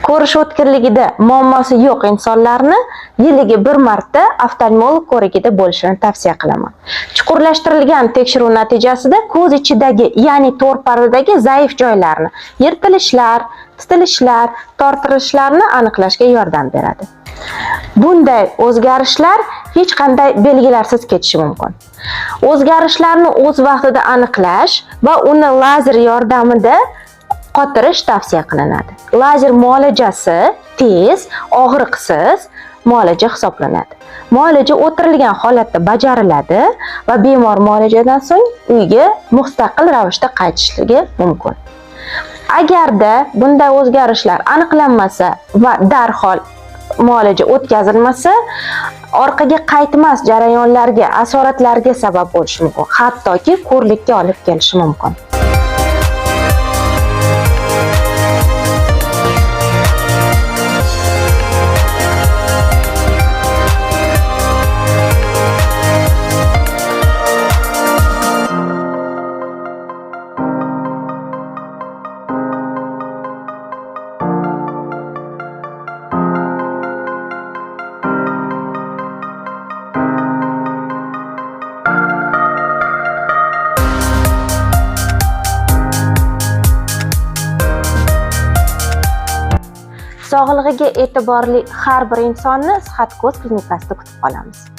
Ko'rish o'tkirligida muammosi yo'q insonlarni yiliga bir marta oftalmolog ko'rigida bo'lishini tavsiya qilaman. Chuqurlashtirilgan tekshiruv natijasida ko'z ichidagi, ya'ni to'r pardadagi zaif joylarni, yirtilishlar, titilishlar, tortilishlarni aniqlashga yordam beradi. Bunday o'zgarishlar hech qanday belgilarsiz ketishi mumkin. O'zgarishlarni o'z vaqtida aniqlash va uni lazer yordamida qotirish tavsiya qilinadi. Lazer muolajasi tez, og'riqsiz muolaja hisoblanadi. Muolaja o'tirilgan holatda bajariladi va bemor muolajadan so'ng uyga mustaqil ravishda qaytishligi mumkin. Agarda bunday o'zgarishlar aniqlanmasa va darhol muolaja o'tkazilmasa, orqaga qaytmas jarayonlarga, asoratlarga sabab bo'lishi mumkin, hattoki ko'rlikka olib kelishi mumkin. Sog'lig'iga e'tiborli har bir insonni Sihat ko'z klinikasida kutib qolamiz.